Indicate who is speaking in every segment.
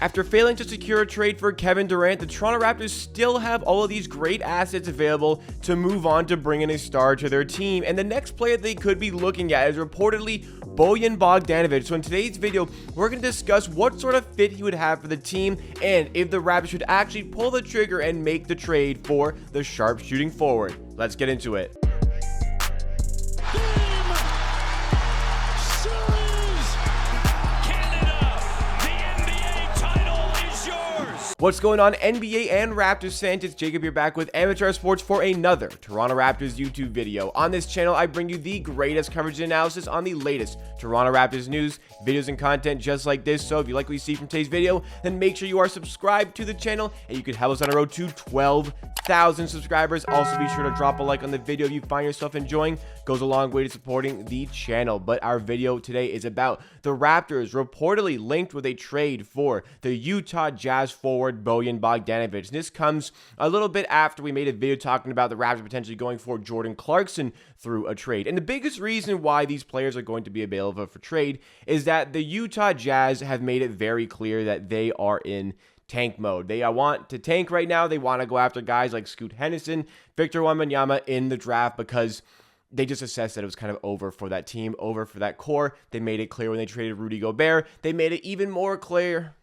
Speaker 1: After failing to secure a trade for Kevin Durant, the Toronto Raptors still have all of these great assets available to move on to bring in a star to their team, and the next player they could be looking at is reportedly Bojan Bogdanovic. So in today's video, we're going to discuss what sort of fit he would have for the team and if the Raptors should actually pull the trigger and make the trade for the sharpshooting forward. Let's get into it. What's going on, NBA and Raptors fans? It's Jacob here back with Amateur Sports for another Toronto Raptors YouTube video. On this channel, I bring you the greatest coverage and analysis on the latest Toronto Raptors news, videos, and content just like this. So if you like what you see from today's video, then make sure you are subscribed to the channel, and you can help us on the road to 12,000 subscribers. Also, be sure to drop a like on the video if you find yourself enjoying. Goes a long way to supporting the channel. But our video today is about the Raptors reportedly linked with a trade for the Utah Jazz forward Bojan Bogdanovic. This comes a little bit after we made a video talking about the Raptors potentially going for Jordan Clarkson through a trade. And the biggest reason why these players are going to be available for trade is that the Utah Jazz have made it very clear that they are in tank mode. They want to tank right now. They want to go after guys like Scoot Henderson, Victor Wembanyama in the draft because they just assessed that it was kind of over for that team, over for that core. They made it clear when they traded Rudy Gobert. They made it even more clear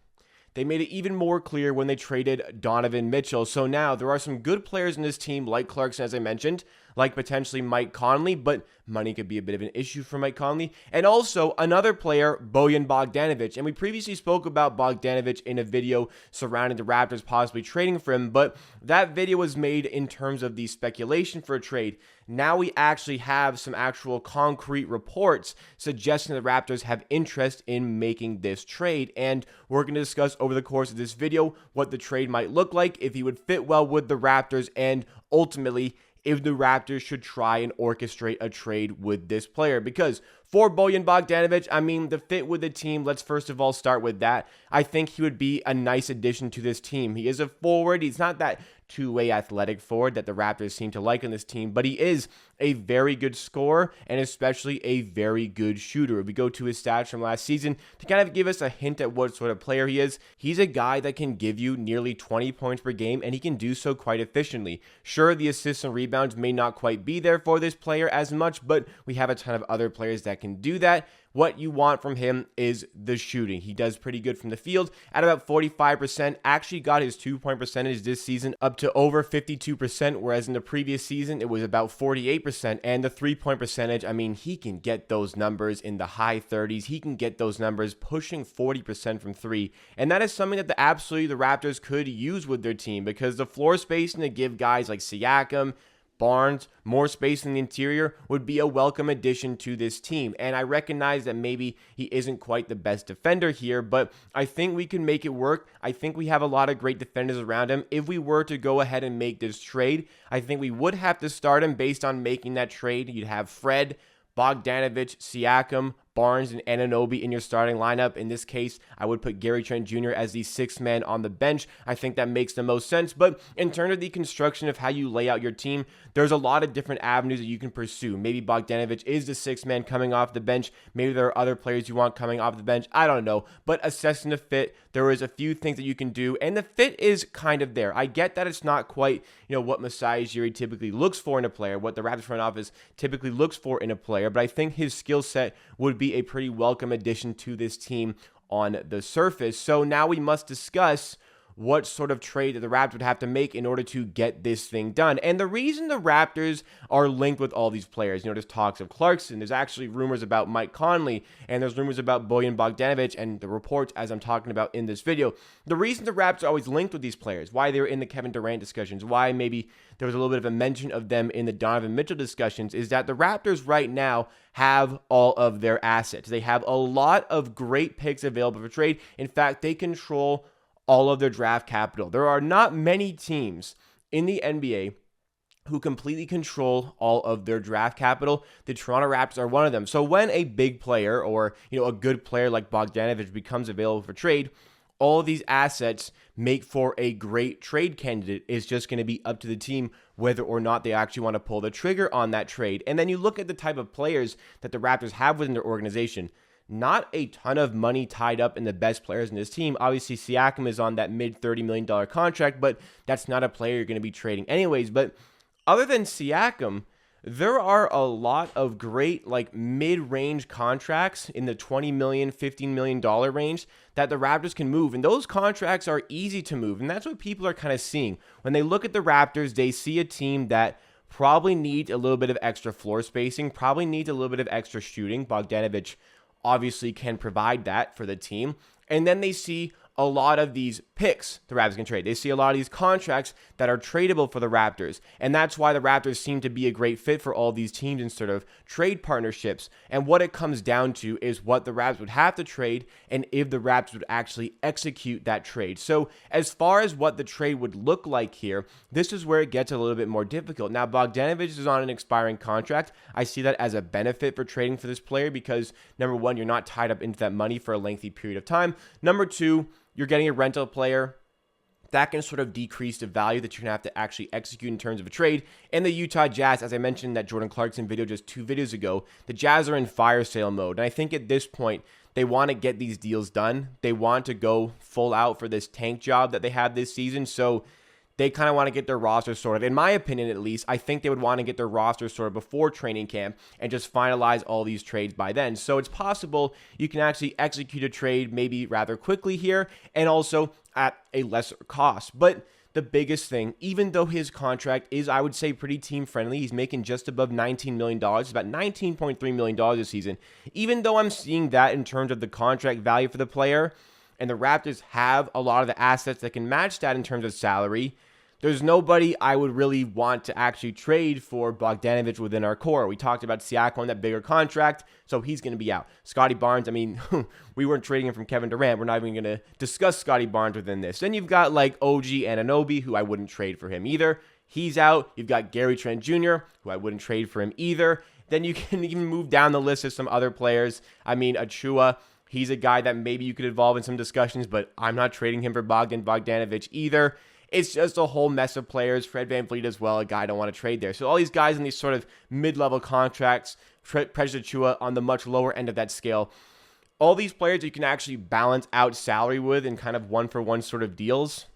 Speaker 1: when they traded Donovan Mitchell. So now there are some good players in this team like Clarkson, as I mentioned, like potentially Mike Conley, but money could be a bit of an issue for Mike Conley. And also another player, Bojan Bogdanovic. And we previously spoke about Bogdanovic in a video surrounding the Raptors possibly trading for him, but that video was made in terms of the speculation for a trade. Now we actually have some actual concrete reports suggesting the Raptors have interest in making this trade. And we're going to discuss over the course of this video what the trade might look like, if he would fit well with the Raptors, and ultimately if the Raptors should try and orchestrate a trade with this player. Because for Bojan Bogdanovic, I mean, the fit with the team, let's first of all start with that. I think he would be a nice addition to this team. He is a forward. He's not that two-way athletic forward that the Raptors seem to like on this team, but he is a very good scorer and especially a very good shooter. If we go to his stats from last season to kind of give us a hint at what sort of player he is, he's a guy that can give you nearly 20 points per game, and he can do so quite efficiently. Sure, the assists and rebounds may not quite be there for this player as much, but we have a ton of other players that can do that. What you want from him is the shooting. He does pretty good from the field at about 45%. Actually got his 2-point percentage this season up to over 52%, whereas in the previous season it was about 48%. And the 3-point percentage, I mean, he can get those numbers in the high 30s. He can get those numbers pushing 40% from 3. And that is something that the Raptors could use with their team, because the floor spacing to give guys like Siakam, Barnes, more space in the interior would be a welcome addition to this team. And I recognize that maybe he isn't quite the best defender here, but I think we can make it work. I think we have a lot of great defenders around him. If we were to go ahead and make this trade, I think we would have to start him based on making that trade. You'd have Fred, Bogdanovic, Siakam, Barnes, and Anunoby in your starting lineup. In this case, I would put Gary Trent Jr. as the sixth man on the bench. I think that makes the most sense. But in terms of the construction of how you lay out your team, there's a lot of different avenues that you can pursue. Maybe Bogdanovic is the sixth man coming off the bench. Maybe there are other players you want coming off the bench. I don't know. But assessing the fit, there is a few things that you can do, and the fit is kind of there. I get that it's not quite, what Masai Ujiri typically looks for in a player, what the Raptors front office typically looks for in a player, but I think his skill set would be a pretty welcome addition to this team on the surface. So now we must discuss what sort of trade that the Raptors would have to make in order to get this thing done. And the reason the Raptors are linked with all these players, there's talks of Clarkson, there's actually rumors about Mike Conley, and there's rumors about Bojan Bogdanovic, and the reports as I'm talking about in this video. The reason the Raptors are always linked with these players, why they're in the Kevin Durant discussions, why maybe there was a little bit of a mention of them in the Donovan Mitchell discussions, is that the Raptors right now have all of their assets. They have a lot of great picks available for trade. In fact, they control all of their draft capital. There are not many teams in the NBA who completely control all of their draft capital. The Toronto Raptors are one of them. So when a big player or, a good player like Bogdanovic becomes available for trade, all of these assets make for a great trade candidate. It's just going to be up to the team whether or not they actually want to pull the trigger on that trade. And then you look at the type of players that the Raptors have within their organization. not a ton of money tied up in the best players in this team. Obviously, Siakam is on that mid $30 million contract, but that's not a player you're going to be trading anyways. But other than Siakam, there are a lot of great like mid-range contracts in the $20 million, $15 million range that the Raptors can move. And those contracts are easy to move. And that's what people are kind of seeing. When they look at the Raptors, they see a team that probably needs a little bit of extra floor spacing, probably needs a little bit of extra shooting. Bogdanovic obviously can provide that for the team. And then they see a lot of these picks the Raptors can trade. They see a lot of these contracts that are tradable for the Raptors. And that's why the Raptors seem to be a great fit for all these teams in sort of trade partnerships. And what it comes down to is what the Raptors would have to trade and if the Raptors would actually execute that trade. So as far as what the trade would look like here, this is where it gets a little bit more difficult. Now, Bogdanovic is on an expiring contract. I see that as a benefit for trading for this player because, number one, you're not tied up into that money for a lengthy period of time. Number two, you're getting a rental player that can sort of decrease the value that you're going to have to actually execute in terms of a trade. And the Utah Jazz, as I mentioned in that Jordan Clarkson video just 2 videos ago, the Jazz are in fire sale mode. And I think at this point, they want to get these deals done. They want to go full out for this tank job that they have this season. So they kind of want to get their roster sorted. In my opinion, at least, I think they would want to get their roster sorted before training camp and just finalize all these trades by then. So it's possible you can actually execute a trade maybe rather quickly here and also at a lesser cost. But the biggest thing, even though his contract is, I would say, pretty team friendly, he's making just above $19 million, it's about $19.3 million this season. Even though I'm seeing that in terms of the contract value for the player, and the Raptors have a lot of the assets that can match that in terms of salary, there's nobody I would really want to actually trade for Bogdanovic within our core. We talked about Siakam on that bigger contract, so he's going to be out. Scottie Barnes, I mean, we weren't trading him from Kevin Durant. We're not even going to discuss Scottie Barnes within this. Then you've got like OG Anunoby, who I wouldn't trade for him either. He's out. You've got Gary Trent Jr., who I wouldn't trade for him either. Then you can even move down the list of some other players. I mean, Achua, he's a guy that maybe you could involve in some discussions, but I'm not trading him for Bogdanovic either. It's just a whole mess of players. Fred VanVleet as well, a guy I don't want to trade there. So all these guys in these sort of mid-level contracts, Precious Achua on the much lower end of that scale. All these players you can actually balance out salary with in kind of one-for-one sort of deals.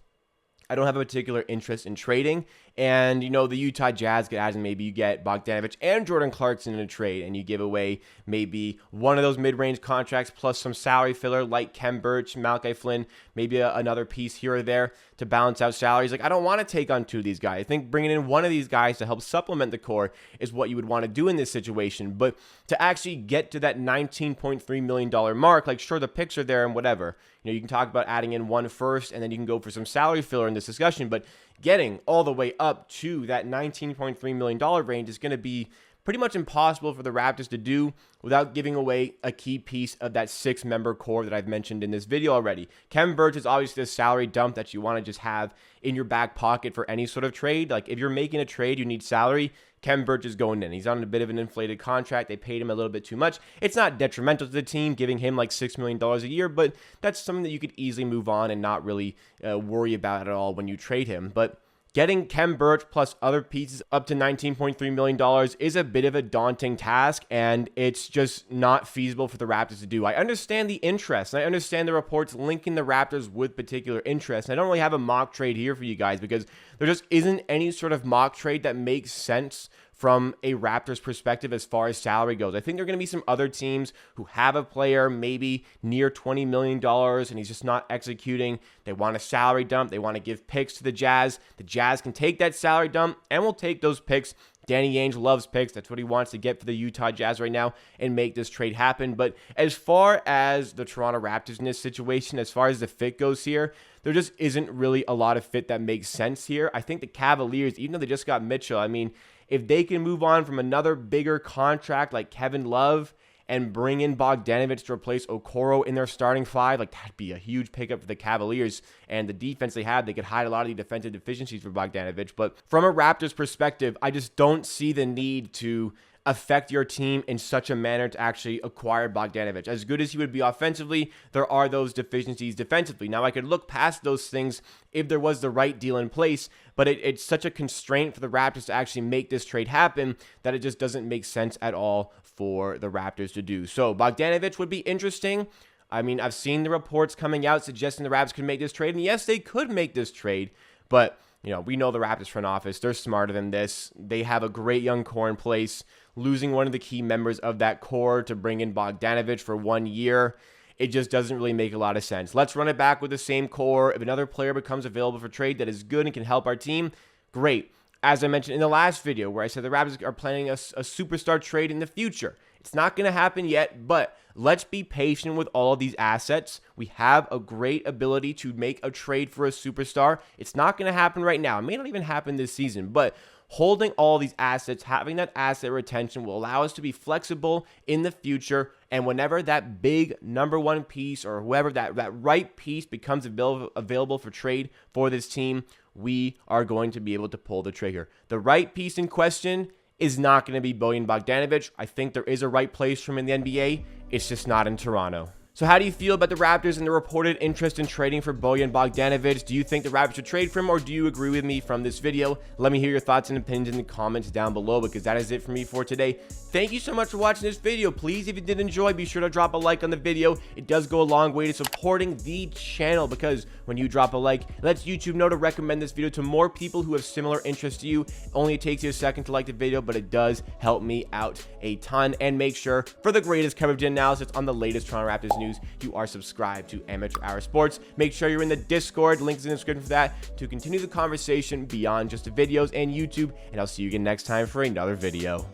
Speaker 1: I don't have a particular interest in trading. And, you know, the Utah Jazz get as maybe you get Bogdanovic and Jordan Clarkson in a trade, and you give away maybe one of those mid-range contracts plus some salary filler like Kem Birch, Malachi Flynn, maybe another piece here or there to balance out salaries. Like, I don't want to take on two of these guys. I think bringing in one of these guys to help supplement the core is what you would want to do in this situation. But to actually get to that $19.3 million mark, like, sure, the picks are there and whatever. You know, you can talk about adding in one first, and then you can go for some salary filler in this discussion, but getting all the way up to that $19.3 million range is going to be pretty much impossible for the Raptors to do without giving away a key piece of that 6-member core that I've mentioned in this video already. Kevin Birch is obviously a salary dump that you want to just have in your back pocket for any sort of trade. Like, if you're making a trade, you need salary, Kevin Birch is going in. He's on a bit of an inflated contract. They paid him a little bit too much. It's not detrimental to the team, giving him like $6 million a year, but that's something that you could easily move on and not really worry about at all when you trade him. But getting Kevin Birch plus other pieces up to $19.3 million is a bit of a daunting task, and it's just not feasible for the Raptors to do. I understand the interest, and I understand the reports linking the Raptors with particular interest. And I don't really have a mock trade here for you guys because there just isn't any sort of mock trade that makes sense from a Raptors perspective as far as salary goes. I think there are going to be some other teams who have a player maybe near $20 million and he's just not executing. They want a salary dump. They want to give picks to the Jazz. The Jazz can take that salary dump and will take those picks. Danny Ainge loves picks. That's what he wants to get for the Utah Jazz right now and make this trade happen. But as far as the Toronto Raptors in this situation, as far as the fit goes here, there just isn't really a lot of fit that makes sense here. I think the Cavaliers, even though they just got Mitchell, I mean, if they can move on from another bigger contract like Kevin Love and bring in Bogdanovic to replace Okoro in their starting five, like, that'd be a huge pickup for the Cavaliers. And the defense they have, they could hide a lot of the defensive deficiencies for Bogdanovic. But from a Raptors perspective, I just don't see the need to affect your team in such a manner to actually acquire Bogdanovic. As good as he would be offensively, there are those deficiencies defensively. Now, I could look past those things if there was the right deal in place, but it's such a constraint for the Raptors to actually make this trade happen that it just doesn't make sense at all for the Raptors to do. So Bogdanovic would be interesting. I mean, I've seen the reports coming out suggesting the Raptors could make this trade, and yes, they could make this trade, but we know the Raptors front office, they're smarter than this. They have a great young core in place. Losing one of the key members of that core to bring in Bogdanovic for 1 year, it just doesn't really make a lot of sense. Let's run it back with the same core. If another player becomes available for trade that is good and can help our team, great. As I mentioned in the last video where I said the Raptors are planning a superstar trade in the future. It's not going to happen yet, but let's be patient with all of these assets. We have a great ability to make a trade for a superstar. It's not going to happen right now. It may not even happen this season, but holding all these assets, having that asset retention will allow us to be flexible in the future. And whenever that big number one piece or whoever that right piece becomes available for trade for this team, we are going to be able to pull the trigger. The right piece in question is not going to be Bojan Bogdanovic. I think there is a right place for him in the NBA. It's just not in Toronto. So how do you feel about the Raptors and the reported interest in trading for Bojan Bogdanovic? Do you think the Raptors should trade for him, or do you agree with me from this video? Let me hear your thoughts and opinions in the comments down below, because that is it for me for today. Thank you so much for watching this video. Please, if you did enjoy, be sure to drop a like on the video. It does go a long way to supporting the channel, because when you drop a like, it lets YouTube know to recommend this video to more people who have similar interests to you. It only takes you a second to like the video, but it does help me out a ton. And make sure, for the greatest coverage and analysis on the latest Toronto Raptors news, you are subscribed to Amateur Hour Sports. Make sure you're in the Discord. Links in the description for that to continue the conversation beyond just the videos and YouTube. And I'll see you again next time for another video.